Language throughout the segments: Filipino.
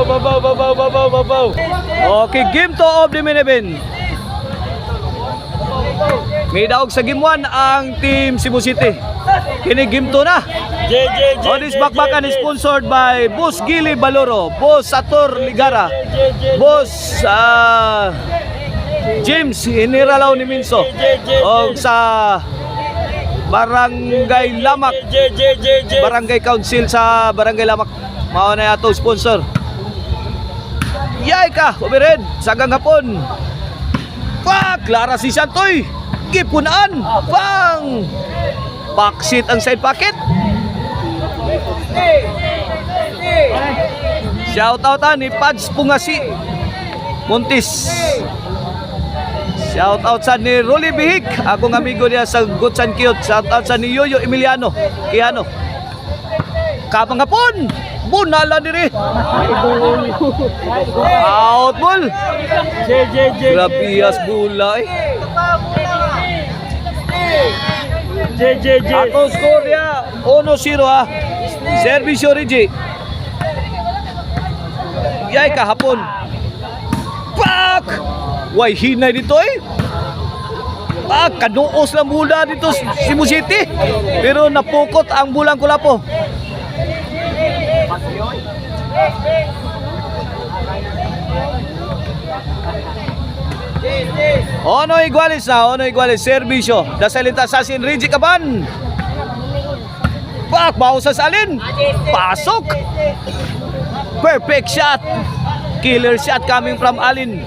Babaw. Okay, game 2 of the main event. May daog sa game 1 ang team Cebu City. Kini game 2 na. On this bakbakan is sponsored by Boss Gili Baloro, Boss Sator Ligara, Boss James Iniralaw ni Minso, o sa Barangay Lamak, Barangay Council sa Barangay Lamak. Mao na ato sponsor. Yay ka, Obered, sagang hapon. Pak, Clara si Santoy. Gipunaan. Bang! Backseat ang side pocket. Shout out ni Pads Pungasi Montis. Shout out sa ni Rolly Bihik, akong amigo niya sa Good and Cute. Shout out sa ni Yoyo Emiliano Kiano. Kapang hapon, bunala diri. Out ball. Grabias bulay. Ato score ya 1-0 ha. Servisyo Rigi. Yay kahapon. Pak! Way hinay dito eh. Kanuos lang mula dito Cebu City. Pero napukot ang bulang Kulapo. Ono igualis servisyo. Dasalita sa asin Rigi Caban. Pak, baho sa salin. Pasok. Perfect shot. Killer shot coming from Alin.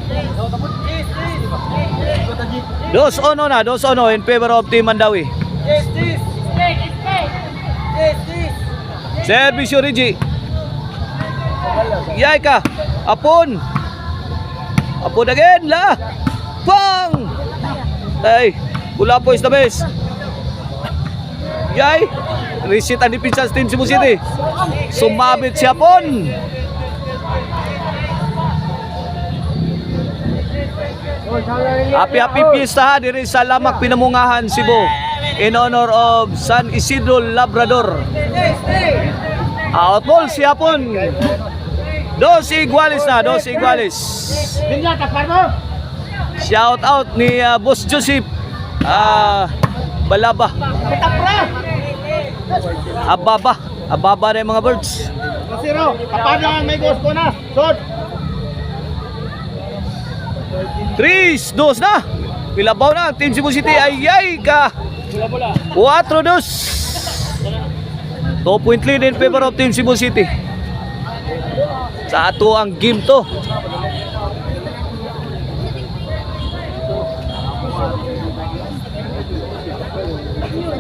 2-1 in favor of Team Mandawi. Servisyo Rigi. Yay ka. Apon again la. Bang! Ay, Kulapo is the best. Yay. Reset ang defense team Cebu City. Sumabit siya pon. Happy fiesta ha diri sa Lamak Pinamungahan, Cebu, in honor of San Isidro Labrador. Outball siya pon. 2 iguales. Shout out ni Boss Joseph Balaba. Ababa na yung mga birds. 0, kapada may boss ko na. Shot. 3-2 na. Pilabaw na Team Cebu City. Ayay ka. 4-2. 2-point lead in favor of Team Cebu City. Sa ato ang game to.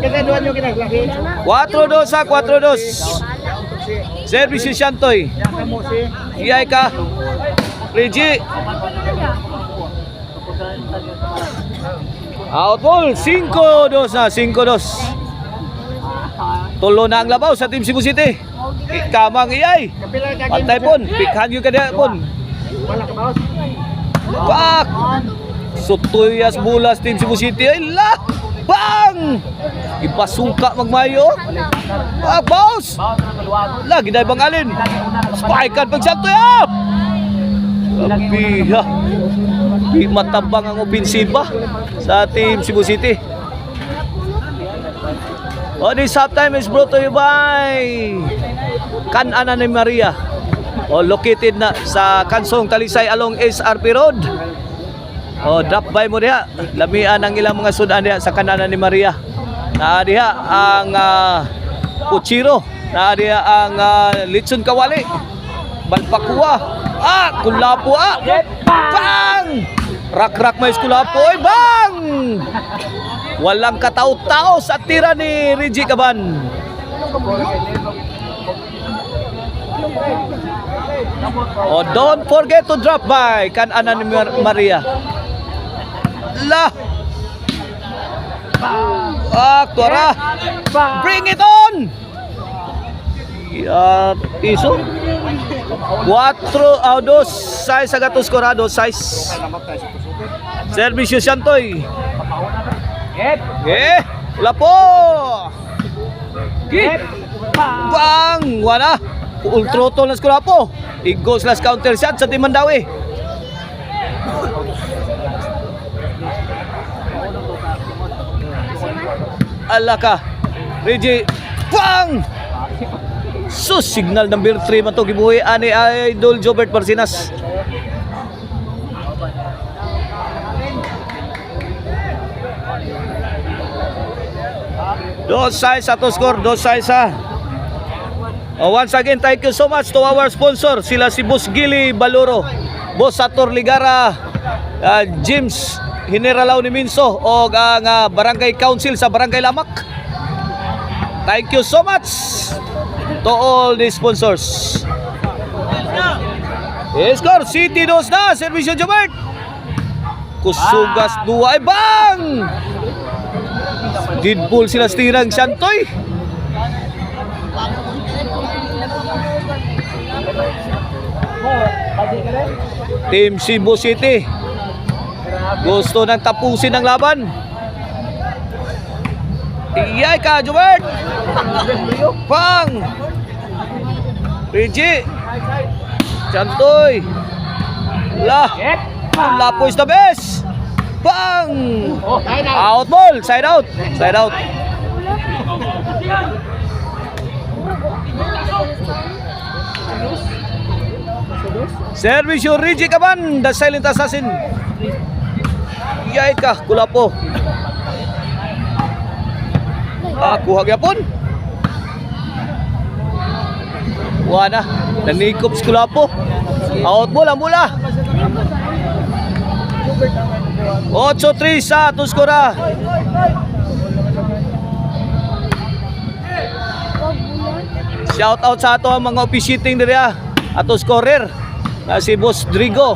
Kasaduan nyo kinaglaki. 4-2. Service si Shantoy. Iyay ka. Regi. Outball. 5-2 na. 5-2. Tulo na ang labaw sa Team Cebu City. Ikamang iyay. Pantay pon. Pikhan yung kanya pon. Pak. Sutuyas bulas Team Cebu City. Ay la. Bang! Ipasuka magmayo. Boss! Lagi na ibang Alin. Spike-an pagsanto ya! Grabe ha. Di matabang ang opensiba sa Team Cebu City. This halftime is brought to you by Can-Ana ni Maria. Located na sa Kansong Talisay along SRP Road. Drop by mo diha. Lamian ang ilang mga sudan diha sa Can-Ana ni Maria. Naa diha ang Kuchiro. Naa diha ang Litson Kawali. Balpakua. Kulapo Bang! Rak may Kulapo. Bang! Walang katao-tao sa tira ni Rigi Caban. Don't forget to drop by Can-Ana ni Maria. Tora. Bring it on. Iso 4-2 6 agatos korado 6. Servisyo Santoy. Wala po. Bang! Wala. Full throttle na Skulapo. Igos last counter shot sa Team Mandawi. Alaka. Reggie. Bang! Sus, signal number 3 man to gibuhi ani Idol Jobert Barcinas. Dosay sa to score, dosay sa. Once again, thank you so much to our sponsor. Sila si Boss Gili Baluro, Boss Sator Ligara, James Generalao ni Minso o ang Barangay Council sa Barangay Lamak. Thank you so much to all the sponsors. Score, City 2 na, Servisyo Jobert. Kusugas 2 ay bang! Deadpool sila stirang Shantoy. Team Cebu City gusto nang tapusin ang laban. Iyay ka, Jobert. Pang Reggie Shantoy. Lapo is the best. Bang! Out ball, side out. Side out. Servisyo Reggie Caban, the silent assassin. Iyay ka, Kulapo. Kuha gyapon. Wala, nanikop si Kulapo. Out ball ang bola. 8-3 sa Tuskora. Shout out sa ato ang mga officiating diri ato scorer. Si Boss Drigo,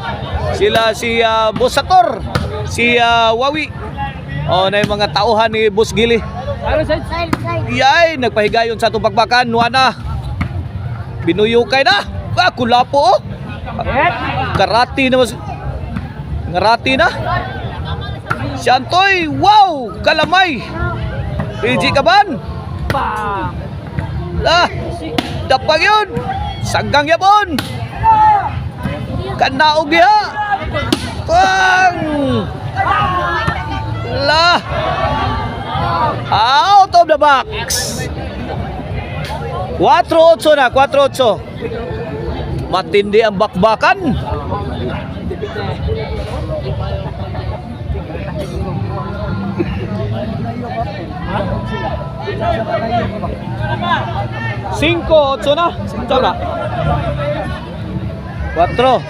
sila si Boss Sator, si Wawi. Na yung mga tauhan ni Boss Gili. Iyay, nagpahigayon sa atong pagbakan. Nuana, binuyukay na. Kulapo. Karati na. Ngarati na. Shantoy, wow, kalamay. Reggie Caban. Dapag yun. Sanggang yapon. Kanaog ya. Pang. Out of the box. 4-8 na, 4-8. Matindi ang bakbakan. Cinco, 8 na. Ito na. 4.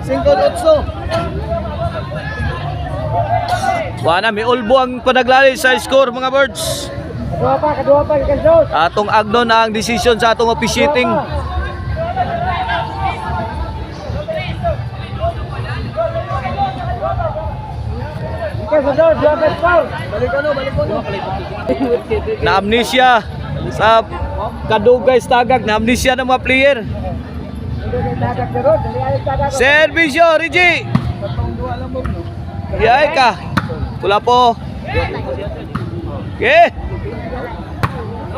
5-8. Wala, may ulbo ang panaglali sa score mga birds. Kadua pa, Kansos. Atong agno na ang decision sa atong officiating. Na amnesia sa kadugay tagag, na amnesia ng mga player. Servisyo Reggie. Yay ka. Kulapo. Okay.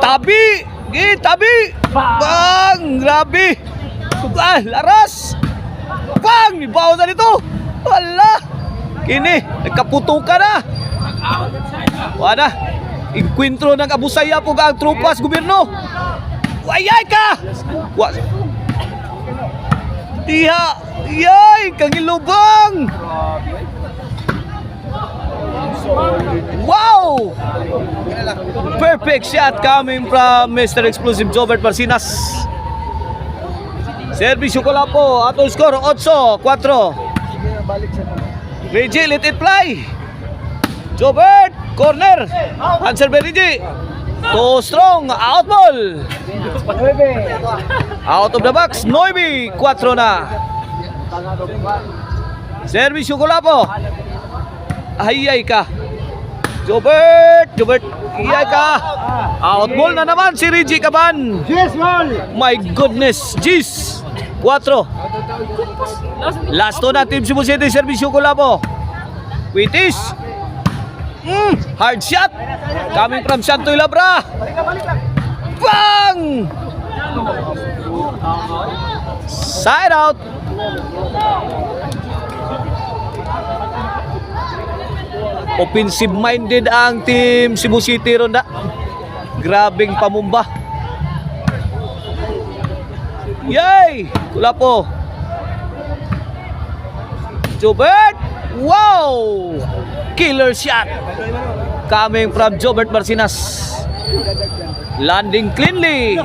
Tabi. Tabi. Bang, grabe. Laras. Bang, ibaw na dito. Wala. Kini, nagkaputukan na. Wala. Inkwentro ng abusaya po ang trupas gobyerno. Wayay ka. Diha. Yay, kangilubang. Wow! Perfect shot coming from Mr. Explosive Jobert Barcinas. Servisyo ko lang po. Atong score 8-4. Reggie, let it fly. Jobert, corner. Answer by Reggie. Too strong, out ball. Out of the box, 9, 4 na. Servisyo ko lang po. Ayay ka. Jobert, iyay ka. Out ball na naman si Reggie Caban. Yes, ball. My goodness, jeez. 4. Last to na Team Cebu City, servisyo ko lang po. Witis. Hard shot. Coming from Shantoy Labra. Bang! Side out. Offensive-minded ang team Cebu City ronda. Grabing pamumba. Yay! Kulapo. Jobert! Wow! Killer shot. Coming from Jobert Marcinas. Landing cleanly.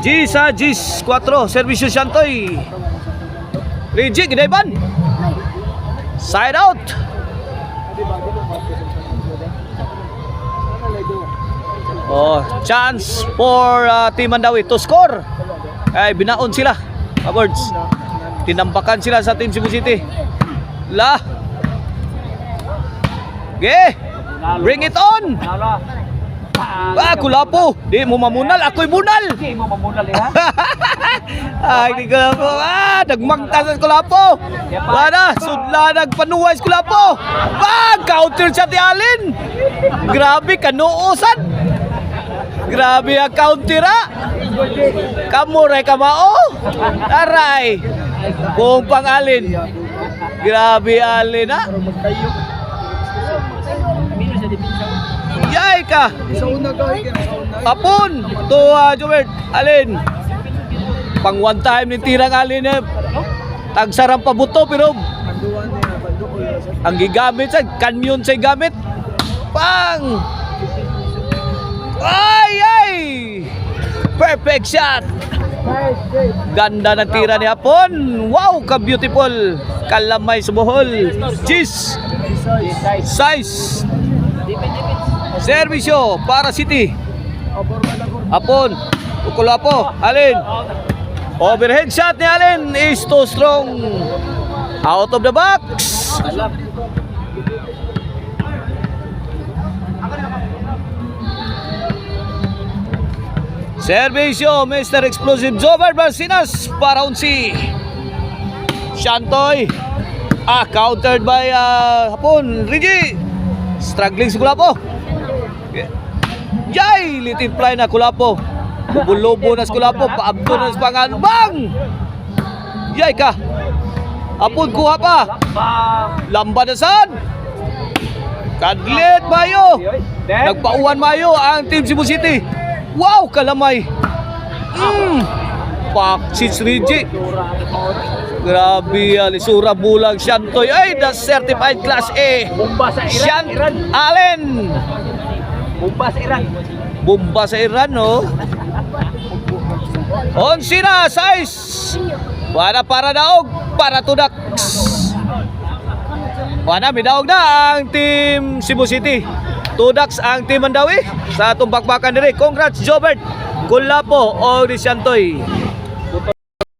Gis 4, Servisyo Shantoy. Reggie Gidayban. Side out. Oh, chance for Team Mandawi to score. Ay, binaon sila. Awards. Tinambakan sila sa Team Cebu City. Okay. Bring it on. Kulapo. Di mo mamunal, ako'y munal. Hindi mo mamunal ha? Ay, di Kulapo. Nagmangtas ang Kulapo. Wala, sudla nagpanuway sa Kulapo. Counter siya ti Alin. Grabe, kanuusan. Grabe ang counter Kamuray kamao. Aray. Kung pang Alin. Grabe Alin Yay ka. Tapon to Jobert Alin. Pang one time ni tirang Alin tagsarang pabuto pero ang gigamit sa kanyon sa gamit. Pang. Ay! Perfect shot. Ganda ng tira ni Hapon. Wow, ka-beautiful. Kalamay sa buhol. Cheese. Size. Servisyo para City. Hapon. Kulapo. Alin. Overhead shot ni Alin is too strong. Out of the box. Servisyo, Mr. Explosive Jobert Marcinas para unsi. Shantoy. Countered by Hapon. Reggie. Struggling si Kulapo. Yay! Little fly na Kulapo. Bubulubo na si Kulapo. Paabdo na si Pangan. Bang! Yay ka. Hapon kuha pa. Lamba na saan? Kadlit mayo. Nagpauwan mayo ang Team Cebu City. Wow, kalamay. Paksis Reggie. Grabe, lisura bulang Shantoy. Ay, the certified class A. Bomba sa Iran. Allen. Bomba sa Iran. Bomba sa Iran, no? Onsina, size. Wala para daog, para tudaks. Wala, midaog na ang Team Cebu City. Tudaks ang Team Mandawi sa tumbakbakan diri. Congrats Jobert, Kulapo o Shantoy.